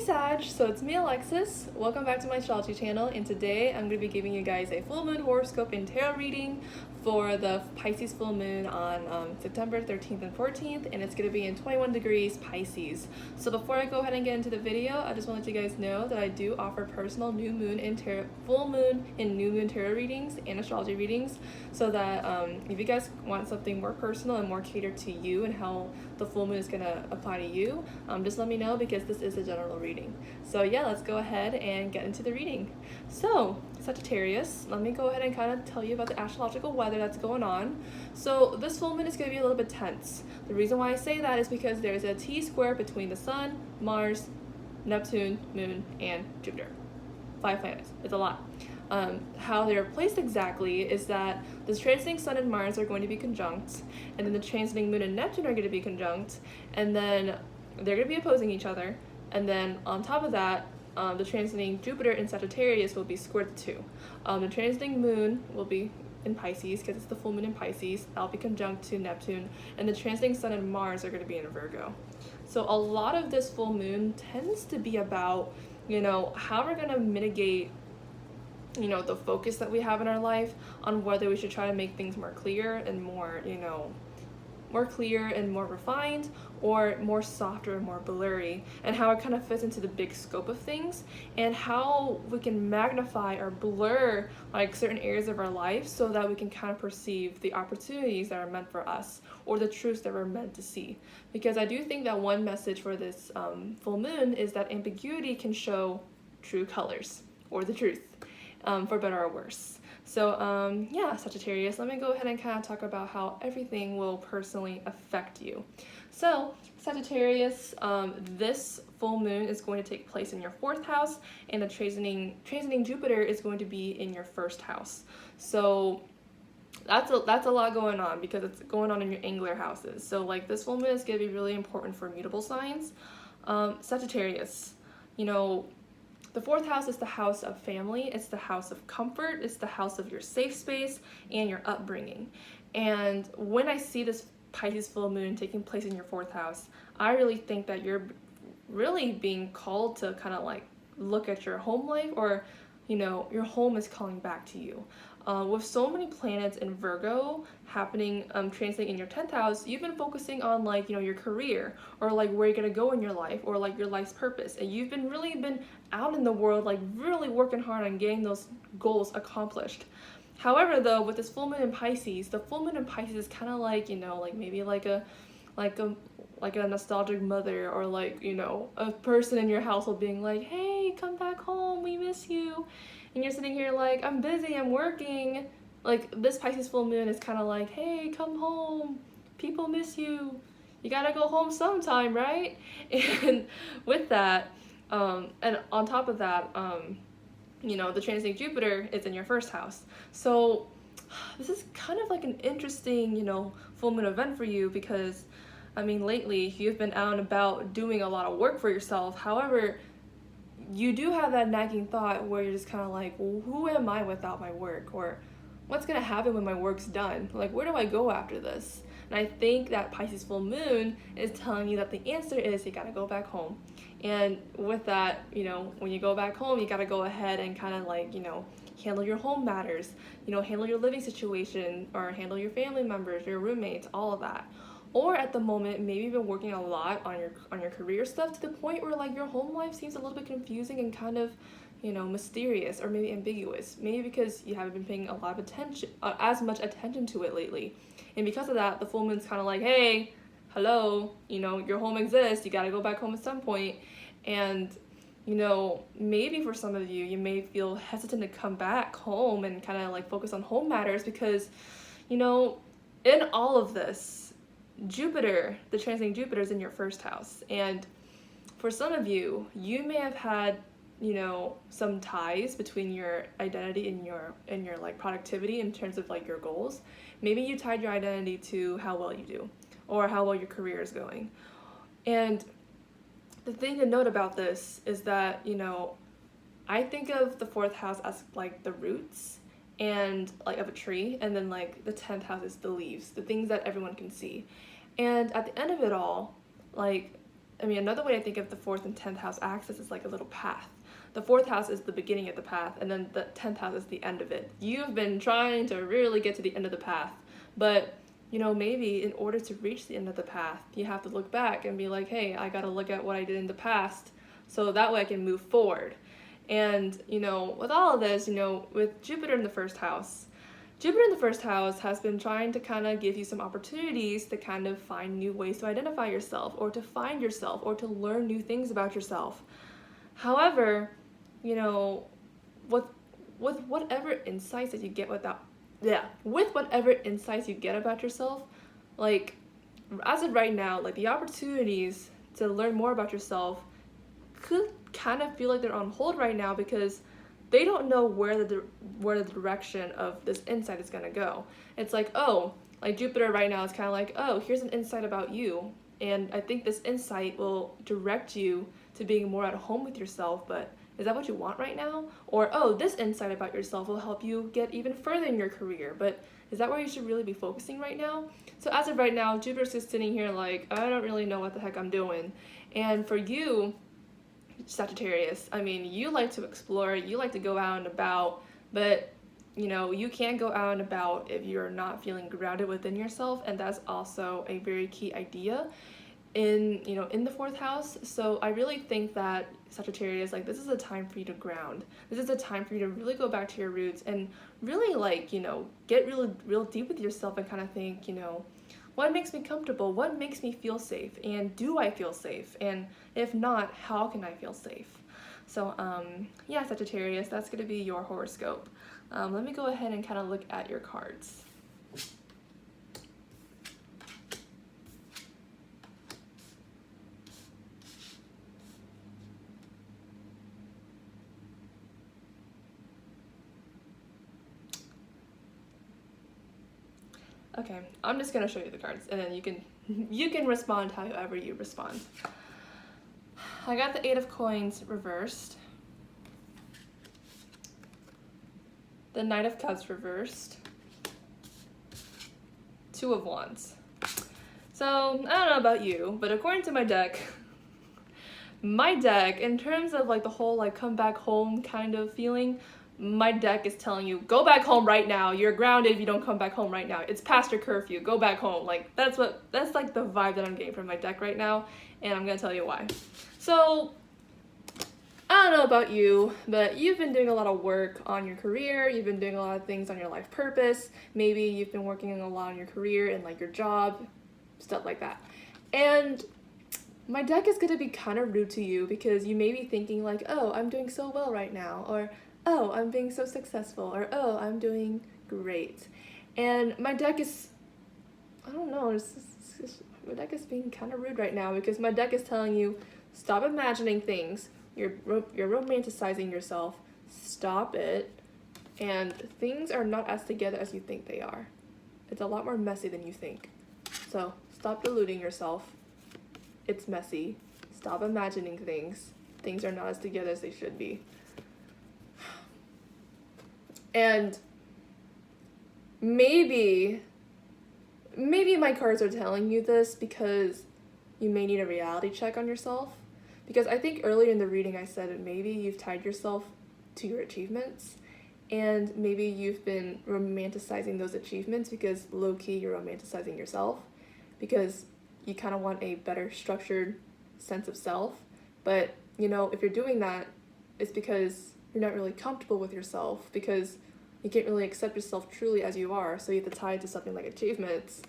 Sag, so it's me Alexis. Welcome back to my astrology channel, and today I'm going to be giving you guys a full moon horoscope and tarot reading for the Pisces full moon on September 13th and 14th, and it's going to be in 21 degrees Pisces. So before I go ahead and get into the video, I just want to let you guys know that I do offer personal new moon and full moon and new moon tarot readings and astrology readings, so that if you guys want something more personal and more catered to you and how the full moon is going to apply to you, just let me know, because this is a general reading. So yeah, let's go ahead and get into the reading. So Sagittarius, let me go ahead and kind of tell you about the astrological weather that's going on. So this full moon is going to be a little bit tense. The reason why I say that is because there's a T-square between the Sun, Mars, Neptune, Moon, and Jupiter. 5 planets. It's a lot. How they're placed exactly is that the transiting Sun and Mars are going to be conjunct, and then the transiting Moon and Neptune are going to be conjunct, and then they're going to be opposing each other, and then on top of that, the transiting Jupiter in Sagittarius will be squared to 2. The transiting Moon will be in Pisces, because it's the full moon in Pisces. That'll be conjunct to Neptune, and the transiting Sun and Mars are going to be in Virgo. So a lot of this full moon tends to be about, how we're going to mitigate the focus that we have in our life on whether we should try to make things more clear and more, more clear and more refined, or more softer and more blurry, and how it kind of fits into the big scope of things, and how we can magnify or blur like certain areas of our life so that we can kind of perceive the opportunities that are meant for us, or the truths that we're meant to see. Because I do think that one message for this full moon is that ambiguity can show true colors, or the truth, for better or worse. So yeah, Sagittarius, let me go ahead and kind of talk about how everything will personally affect you. So Sagittarius, this full moon is going to take place in your 4th house, and the transiting Jupiter is going to be in your 1st house. So that's a lot going on, because it's going on in your angular houses. So like this full moon is going to be really important for mutable signs. Sagittarius, the 4th house is the house of family, it's the house of comfort, it's the house of your safe space and your upbringing. And when I see this Pisces full moon taking place in your 4th house, I really think that you're really being called to kind of like look at your home life, or your home is calling back to you. With so many planets in Virgo happening, translating in your 10th house, you've been focusing on like, your career, or like where you're gonna go in your life, or like your life's purpose. And you've been out in the world, like really working hard on getting those goals accomplished. However, though, with this full moon in Pisces, the full moon in Pisces is kind of like, like maybe like a nostalgic mother, or like, a person in your household being like, hey, come back home, we miss you. And you're sitting here like, I'm busy, I'm working. Like this Pisces full moon is kind of like, hey, come home, people miss you. You gotta go home sometime, right? And with that, and on top of that, the transiting Jupiter is in your 1st house. So this is kind of like an interesting, full moon event for you, because lately you've been out and about doing a lot of work for yourself. However, you do have that nagging thought where you're just kind of like, well, who am I without my work? Or what's going to happen when my work's done? Like, where do I go after this? And I think that Pisces full moon is telling you that the answer is you got to go back home. And with that, when you go back home, you got to go ahead and kind of like, handle your home matters, handle your living situation, or handle your family members, your roommates, all of that. Or at the moment, maybe you've been working a lot on your career stuff to the point where like your home life seems a little bit confusing and kind of, mysterious, or maybe ambiguous. Maybe because you haven't been paying a lot of attention, as much attention to it lately. And because of that, the full moon's kind of like, hey, hello, your home exists, you gotta go back home at some point. And, maybe for some of you, you may feel hesitant to come back home and kind of like focus on home matters, because, in all of this, Jupiter, the transiting Jupiter, is in your 1st house. And for some of you, you may have had, some ties between your identity and your like productivity in terms of like your goals. Maybe you tied your identity to how well you do, or how well your career is going. And the thing to note about this is that, I think of the 4th house as like the roots and like of a tree, and then like the 10th house is the leaves, the things that everyone can see. And at the end of it all, like I mean, another way I think of the 4th and 10th house axis is like a little path. The 4th house is the beginning of the path, and then the 10th house is the end of it. You've been trying to really get to the end of the path, but you know, maybe in order to reach the end of the path, you have to look back and be like, hey, I gotta look at what I did in the past so that way I can move forward. And, you know, with all of this, you know, with Jupiter in the 1st house, Jupiter in the 1st house has been trying to kind of give you some opportunities to kind of find new ways to identify yourself, or to find yourself, or to learn new things about yourself. However, you know, with whatever insights that you get with whatever insights you get about yourself, like, as of right now, like, the opportunities to learn more about yourself could kind of feel like they're on hold right now, because they don't know where the direction of this insight is going to go. It's like, oh, like Jupiter right now is kind of like, oh, here's an insight about you, and I think this insight will direct you to being more at home with yourself, but is that what you want right now? Or, oh, this insight about yourself will help you get even further in your career, but is that where you should really be focusing right now? So as of right now, Jupiter's just sitting here like, I don't really know what the heck I'm doing. And for you, Sagittarius, I mean, you like to explore, you like to go out and about, but you know, you can't go out and about if you're not feeling grounded within yourself, and that's also a very key idea in, you know, in the 4th house. So I really think that Sagittarius, like, this is a time for you to ground. This is a time for you to really go back to your roots and really, like, you know, get real deep with yourself and kind of think, you know, what makes me comfortable? What makes me feel safe? And do I feel safe? And if not, how can I feel safe? So yeah, Sagittarius, that's going to be your horoscope. Let me go ahead and kind of look at your cards. Okay, I'm just gonna show you the cards, and then you can respond however you respond. I got the 8 of Coins reversed, the Knight of Cups reversed, 2 of Wands. So I don't know about you, but according to my deck, in terms of like the whole like come back home kind of feeling, my deck is telling you, go back home right now. You're grounded if you don't come back home right now. It's past your curfew. Go back home. Like, that's like the vibe that I'm getting from my deck right now, and I'm gonna tell you why. So, I don't know about you, but you've been doing a lot of work on your career. You've been doing a lot of things on your life purpose. Maybe you've been working a lot on your career and like your job, stuff like that. And my deck is gonna be kind of rude to you, because you may be thinking like, oh, I'm doing so well right now, or oh, I'm being so successful, or oh, I'm doing great. And my deck is, I don't know, my deck is being kind of rude right now, because my deck is telling you, stop imagining things. You're romanticizing yourself. Stop it. And things are not as together as you think they are. It's a lot more messy than you think. So stop deluding yourself. It's messy. Stop imagining things. Things are not as together as they should be. And maybe my cards are telling you this because you may need a reality check on yourself. Because I think earlier in the reading I said that maybe you've tied yourself to your achievements, and maybe you've been romanticizing those achievements because low-key you're romanticizing yourself, because you kind of want a better structured sense of self. But, you know, if you're doing that, it's because you're not really comfortable with yourself, because you can't really accept yourself truly as you are, so you have to tie it to something like achievements,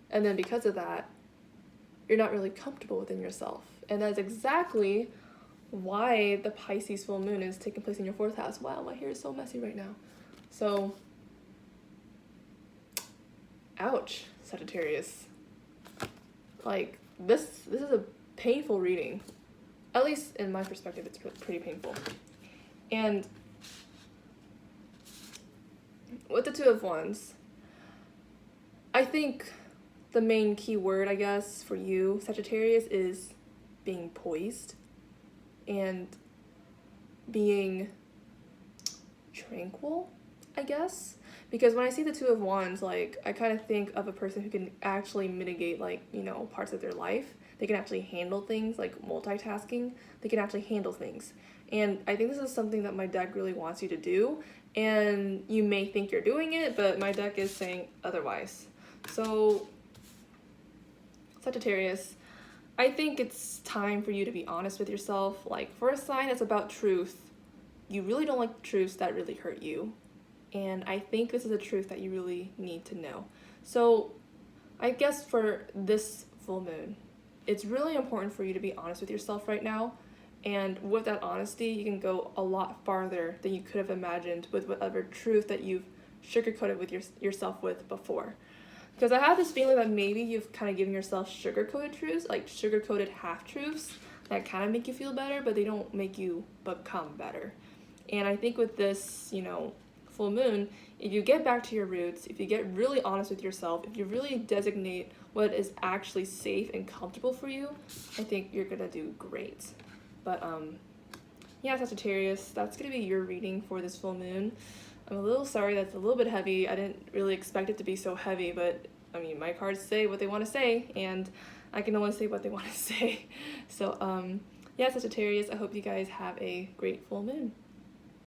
and then because of that, you're not really comfortable within yourself. And that's exactly why the Pisces full moon is taking place in your 4th house. Wow, my hair is so messy right now. So, ouch, Sagittarius. Like, this is a painful reading. At least in my perspective, it's pretty painful. And with the 2 of Wands, I think the main key word, I guess, for you, Sagittarius, is being poised and being tranquil, I guess. Because when I see the 2 of Wands, like, I kind of think of a person who can actually mitigate, like, you know, parts of their life. they can actually handle things, like multitasking. They can actually handle things. And I think this is something that my deck really wants you to do, and you may think you're doing it, but my deck is saying otherwise. So, Sagittarius, I think it's time for you to be honest with yourself. Like, for a sign that's about truth, you really don't like truths that really hurt you. And I think this is a truth that you really need to know. So, I guess for this full moon, it's really important for you to be honest with yourself right now. And with that honesty, you can go a lot farther than you could have imagined with whatever truth that you've sugarcoated with yourself with before. Because I have this feeling that maybe you've kind of given yourself sugar-coated truths, like sugar-coated half-truths that kind of make you feel better, but they don't make you become better. And I think with this, full moon, if you get back to your roots, if you get really honest with yourself, if you really designate what is actually safe and comfortable for you, I think you're gonna do great. But yeah, Sagittarius, that's gonna be your reading for this full moon. I'm a little sorry that's a little bit heavy. I didn't really expect it to be so heavy, but I mean, my cards say what they want to say, and I can only say what they want to say. So yeah, Sagittarius, I hope you guys have a great full moon.